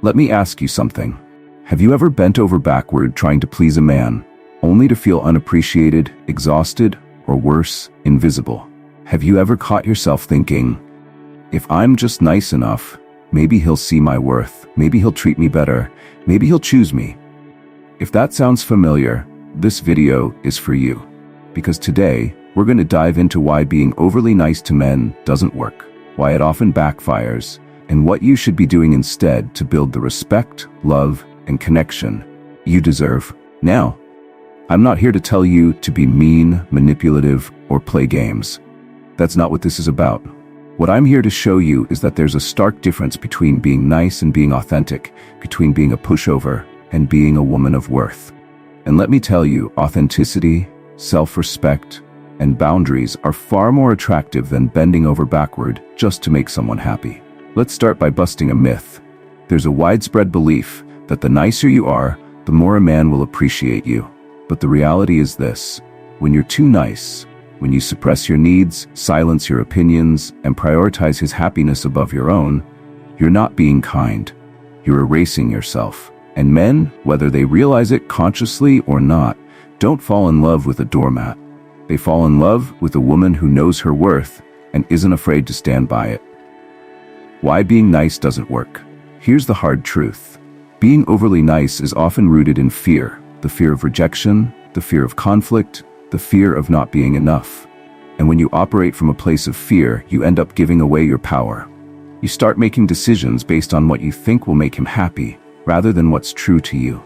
Let me ask you something. Have you ever bent over backward trying to please a man, only to feel unappreciated, exhausted, or worse, invisible? Have you ever caught yourself thinking, if I'm just nice enough, maybe he'll see my worth, maybe he'll treat me better, maybe he'll choose me? If that sounds familiar, this video is for you. Because today, we're going to dive into why being overly nice to men doesn't work, why it often backfires, and what you should be doing instead to build the respect, love, and connection you deserve. Now, I'm not here to tell you to be mean, manipulative, or play games. That's not what this is about. What I'm here to show you is that there's a stark difference between being nice and being authentic, between being a pushover and being a woman of worth. And let me tell you, authenticity, self-respect, and boundaries are far more attractive than bending over backward just to make someone happy. Let's start by busting a myth. There's a widespread belief that the nicer you are, the more a man will appreciate you. But the reality is this: when you're too nice, when you suppress your needs, silence your opinions, and prioritize his happiness above your own, you're not being kind. You're erasing yourself. And men, whether they realize it consciously or not, don't fall in love with a doormat. They fall in love with a woman who knows her worth and isn't afraid to stand by it. Why being nice doesn't work? Here's the hard truth. Being overly nice is often rooted in fear. The fear of rejection, the fear of conflict, the fear of not being enough. And when you operate from a place of fear, you end up giving away your power. You start making decisions based on what you think will make him happy, rather than what's true to you.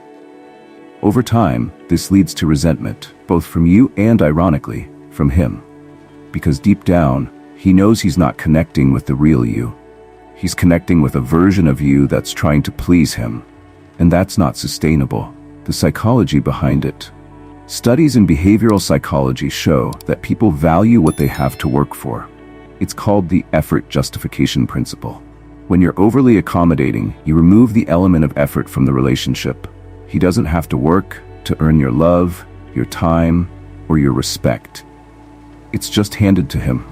Over time, this leads to resentment, both from you and, ironically, from him. Because deep down, he knows he's not connecting with the real you. He's connecting with a version of you that's trying to please him. And that's not sustainable. The psychology behind it. Studies in behavioral psychology show that people value what they have to work for. It's called the effort justification principle. When you're overly accommodating, you remove the element of effort from the relationship. He doesn't have to work to earn your love, your time, or your respect. It's just handed to him.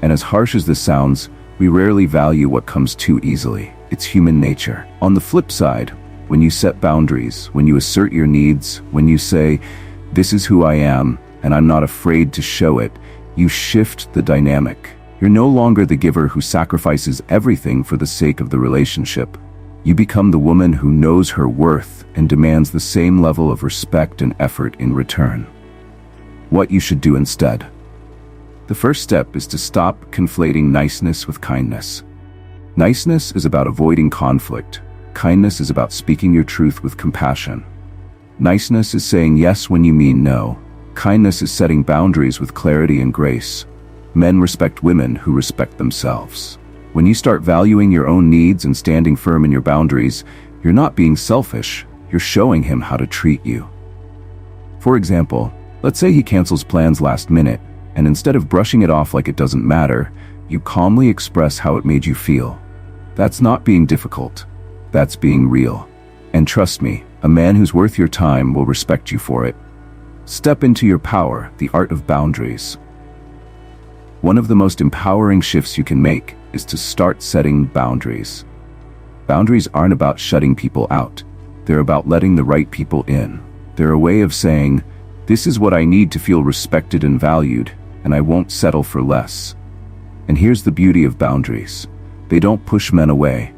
And as harsh as this sounds, we rarely value what comes too easily. It's human nature. On the flip side, when you set boundaries, when you assert your needs, when you say, "This is who I am, and I'm not afraid to show it," you shift the dynamic. You're no longer the giver who sacrifices everything for the sake of the relationship. You become the woman who knows her worth and demands the same level of respect and effort in return. What you should do instead. The first step is to stop conflating niceness with kindness. Niceness is about avoiding conflict. Kindness is about speaking your truth with compassion. Niceness is saying yes when you mean no. Kindness is setting boundaries with clarity and grace. Men respect women who respect themselves. When you start valuing your own needs and standing firm in your boundaries, you're not being selfish, you're showing him how to treat you. For example, let's say he cancels plans last minute, and instead of brushing it off like it doesn't matter, you calmly express how it made you feel. That's not being difficult. That's being real. And trust me, a man who's worth your time will respect you for it. Step into your power, the art of boundaries. One of the most empowering shifts you can make is to start setting boundaries. Boundaries aren't about shutting people out. They're about letting the right people in. They're a way of saying, "This is what I need to feel respected and valued, and I won't settle for less." And here's the beauty of boundaries. They don't push men away.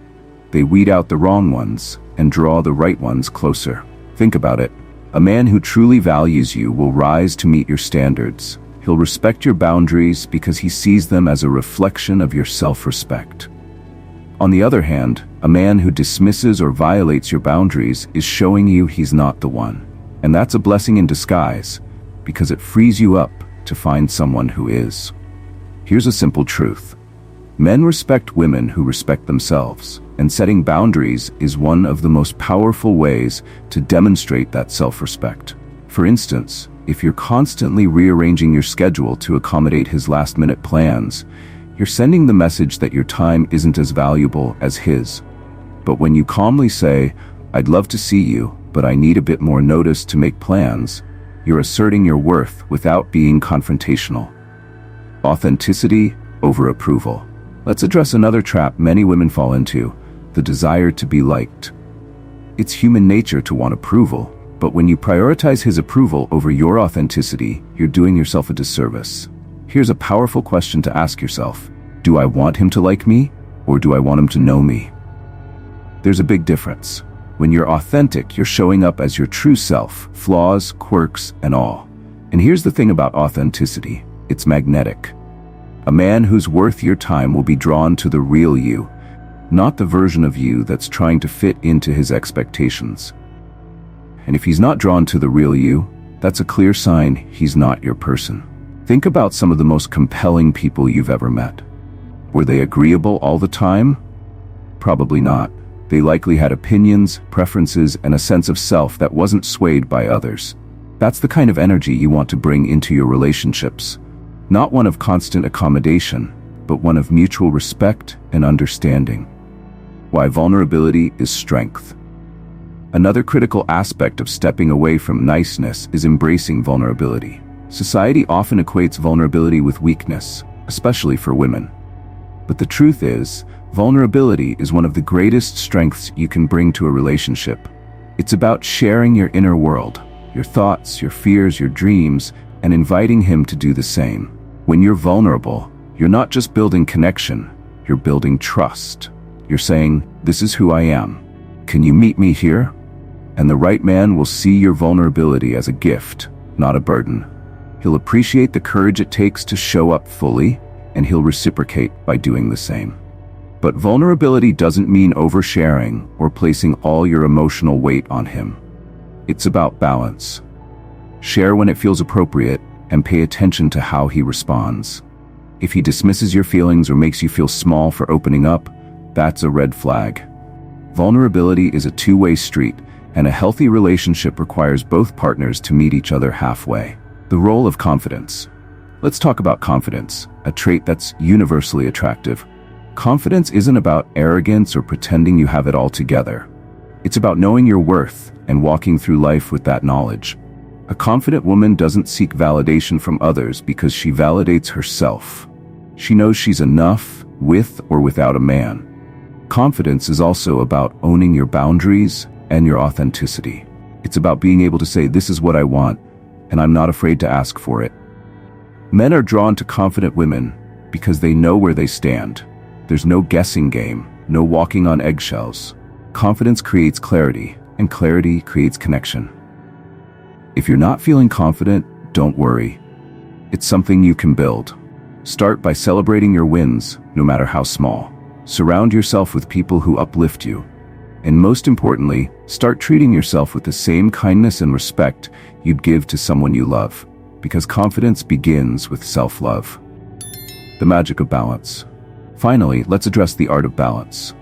They weed out the wrong ones and draw the right ones closer. Think about it. A man who truly values you will rise to meet your standards. He'll respect your boundaries because he sees them as a reflection of your self-respect. On the other hand, a man who dismisses or violates your boundaries is showing you he's not the one. And that's a blessing in disguise, because it frees you up to find someone who is. Here's a simple truth. Men respect women who respect themselves, and setting boundaries is one of the most powerful ways to demonstrate that self-respect. For instance, if you're constantly rearranging your schedule to accommodate his last-minute plans, you're sending the message that your time isn't as valuable as his. But when you calmly say, "I'd love to see you, but I need a bit more notice to make plans," you're asserting your worth without being confrontational. Authenticity over approval. Let's address another trap many women fall into: the desire to be liked. It's human nature to want approval, but when you prioritize his approval over your authenticity, you're doing yourself a disservice. Here's a powerful question to ask yourself. Do I want him to like me, or do I want him to know me? There's a big difference. When you're authentic, you're showing up as your true self, flaws, quirks, and all. And here's the thing about authenticity. It's magnetic. A man who's worth your time will be drawn to the real you, not the version of you that's trying to fit into his expectations. And if he's not drawn to the real you, that's a clear sign he's not your person. Think about some of the most compelling people you've ever met. Were they agreeable all the time? Probably not. They likely had opinions, preferences, and a sense of self that wasn't swayed by others. That's the kind of energy you want to bring into your relationships. Not one of constant accommodation, but one of mutual respect and understanding. Why vulnerability is strength. Another critical aspect of stepping away from niceness is embracing vulnerability. Society often equates vulnerability with weakness, especially for women. But the truth is, vulnerability is one of the greatest strengths you can bring to a relationship. It's about sharing your inner world, your thoughts, your fears, your dreams, and inviting him to do the same. When you're vulnerable, you're not just building connection, you're building trust. You're saying, "This is who I am. Can you meet me here?" And the right man will see your vulnerability as a gift, not a burden. He'll appreciate the courage it takes to show up fully, and he'll reciprocate by doing the same. But vulnerability doesn't mean oversharing or placing all your emotional weight on him. It's about balance. Share when it feels appropriate and pay attention to how he responds. If he dismisses your feelings or makes you feel small for opening up, that's a red flag. Vulnerability is a two-way street, and a healthy relationship requires both partners to meet each other halfway. The role of confidence. Let's talk about confidence, a trait that's universally attractive. Confidence isn't about arrogance or pretending you have it all together. It's about knowing your worth and walking through life with that knowledge. A confident woman doesn't seek validation from others because she validates herself. She knows she's enough, with or without a man. Confidence is also about owning your boundaries and your authenticity. It's about being able to say, "This is what I want, and I'm not afraid to ask for it." Men are drawn to confident women because they know where they stand. There's no guessing game, no walking on eggshells. Confidence creates clarity, and clarity creates connection. If you're not feeling confident, don't worry. It's something you can build. Start by celebrating your wins, no matter how small. Surround yourself with people who uplift you. And most importantly, start treating yourself with the same kindness and respect you'd give to someone you love, because confidence begins with self-love. The magic of balance. Finally, let's address the art of balance.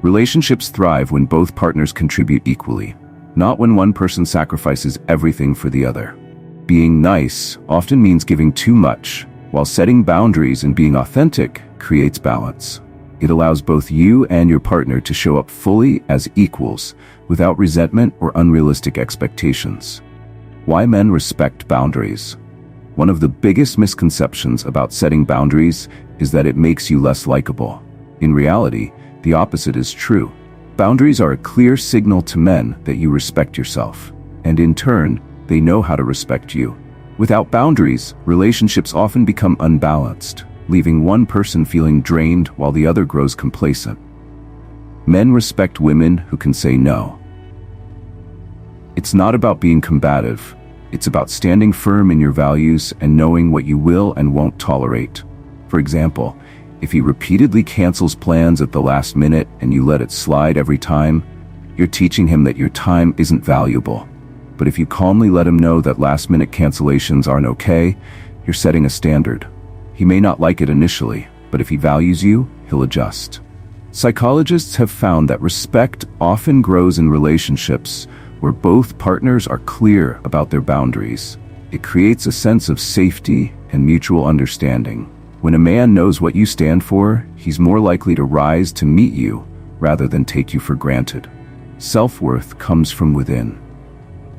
Relationships thrive when both partners contribute equally, not when one person sacrifices everything for the other. Being nice often means giving too much, while setting boundaries and being authentic creates balance. It allows both you and your partner to show up fully as equals, without resentment or unrealistic expectations. Why men respect boundaries. One of the biggest misconceptions about setting boundaries is that it makes you less likable. In reality, the opposite is true. Boundaries are a clear signal to men that you respect yourself, and in turn, they know how to respect you. Without boundaries, relationships often become unbalanced, leaving one person feeling drained while the other grows complacent. Men respect women who can say no. It's not about being combative. It's about standing firm in your values and knowing what you will and won't tolerate. For example, if he repeatedly cancels plans at the last minute and you let it slide every time, you're teaching him that your time isn't valuable. But if you calmly let him know that last-minute cancellations aren't okay, you're setting a standard. He may not like it initially, but if he values you, he'll adjust. Psychologists have found that respect often grows in relationships where both partners are clear about their boundaries. It creates a sense of safety and mutual understanding. When a man knows what you stand for, he's more likely to rise to meet you rather than take you for granted. Self-worth comes from within.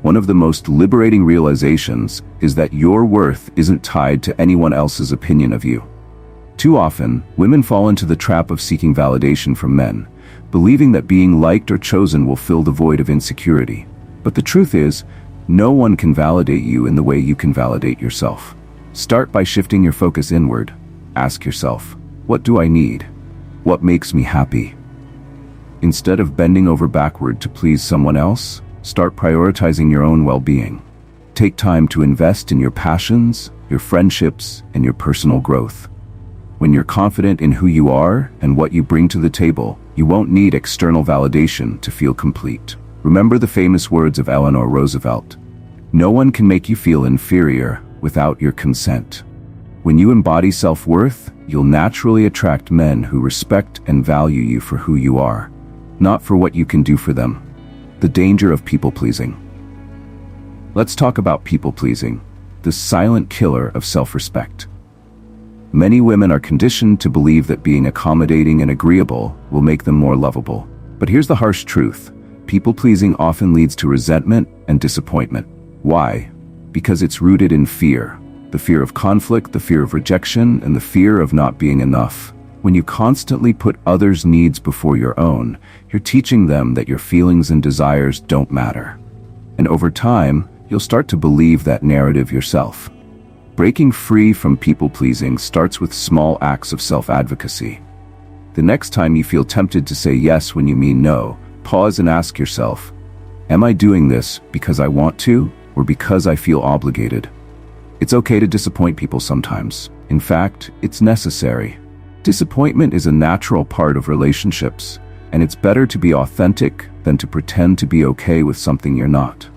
One of the most liberating realizations is that your worth isn't tied to anyone else's opinion of you. Too often, women fall into the trap of seeking validation from men, believing that being liked or chosen will fill the void of insecurity. But the truth is, no one can validate you in the way you can validate yourself. Start by shifting your focus inward. Ask yourself, what do I need? What makes me happy? Instead of bending over backward to please someone else, start prioritizing your own well-being. Take time to invest in your passions, your friendships, and your personal growth. When you're confident in who you are and what you bring to the table, you won't need external validation to feel complete. Remember the famous words of Eleanor Roosevelt: "No one can make you feel inferior without your consent." When you embody self-worth, you'll naturally attract men who respect and value you for who you are, not for what you can do for them. The danger of people-pleasing. Let's talk about people-pleasing, the silent killer of self-respect. Many women are conditioned to believe that being accommodating and agreeable will make them more lovable. But here's the harsh truth: people-pleasing often leads to resentment and disappointment. Why? Because it's rooted in fear. The fear of conflict, the fear of rejection, and the fear of not being enough. When you constantly put others' needs before your own, you're teaching them that your feelings and desires don't matter. And over time, you'll start to believe that narrative yourself. Breaking free from people-pleasing starts with small acts of self-advocacy. The next time you feel tempted to say yes when you mean no, pause and ask yourself, am I doing this because I want to, or because I feel obligated? It's okay to disappoint people sometimes. In fact, it's necessary. Disappointment is a natural part of relationships, and it's better to be authentic than to pretend to be okay with something you're not.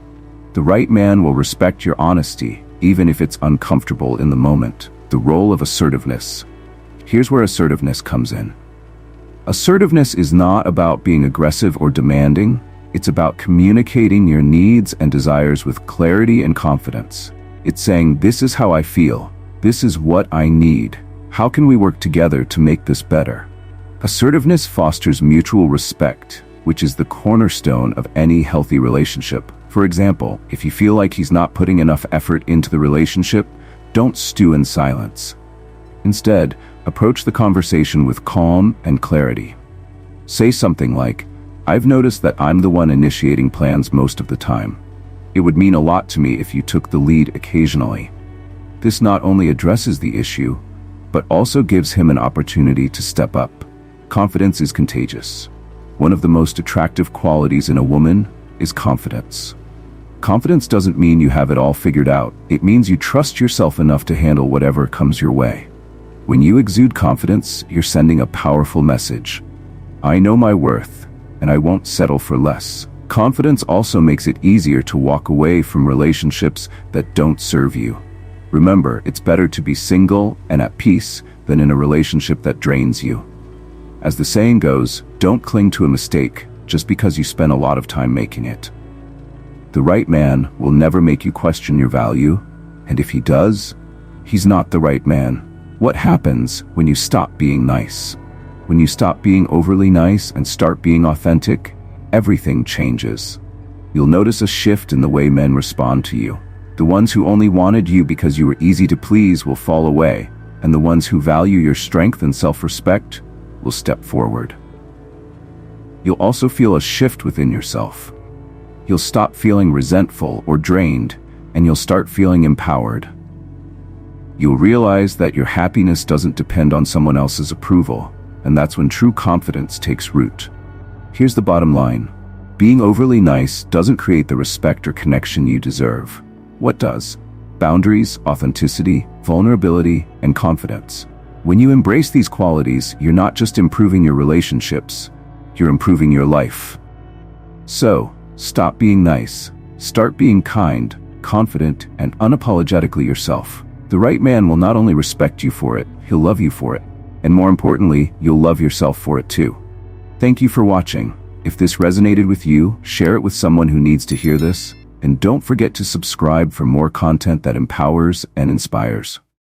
The right man will respect your honesty, even if it's uncomfortable in the moment. The role of assertiveness. Here's where assertiveness comes in. Assertiveness is not about being aggressive or demanding. It's about communicating your needs and desires with clarity and confidence. It's saying, this is how I feel. This is what I need. How can we work together to make this better? Assertiveness fosters mutual respect, which is the cornerstone of any healthy relationship. For example, if you feel like he's not putting enough effort into the relationship, don't stew in silence. Instead, approach the conversation with calm and clarity. Say something like, I've noticed that I'm the one initiating plans most of the time. It would mean a lot to me if you took the lead occasionally. This not only addresses the issue, but also gives him an opportunity to step up. Confidence is contagious. One of the most attractive qualities in a woman is confidence. Confidence doesn't mean you have it all figured out. It means you trust yourself enough to handle whatever comes your way. When you exude confidence, you're sending a powerful message. I know my worth, and I won't settle for less. Confidence also makes it easier to walk away from relationships that don't serve you. Remember, it's better to be single and at peace than in a relationship that drains you. As the saying goes, don't cling to a mistake just because you spent a lot of time making it. The right man will never make you question your value, and if he does, he's not the right man. What happens when you stop being nice? When you stop being overly nice and start being authentic, everything changes. You'll notice a shift in the way men respond to you. The ones who only wanted you because you were easy to please will fall away, and the ones who value your strength and self-respect will step forward. You'll also feel a shift within yourself. You'll stop feeling resentful or drained, and you'll start feeling empowered. You'll realize that your happiness doesn't depend on someone else's approval, and that's when true confidence takes root. Here's the bottom line. Being overly nice doesn't create the respect or connection you deserve. What does? Boundaries, authenticity, vulnerability, and confidence. When you embrace these qualities, you're not just improving your relationships, you're improving your life. So, stop being nice. Start being kind, confident, and unapologetically yourself. The right man will not only respect you for it, he'll love you for it. And more importantly, you'll love yourself for it too. Thank you for watching. If this resonated with you, share it with someone who needs to hear this. And don't forget to subscribe for more content that empowers and inspires.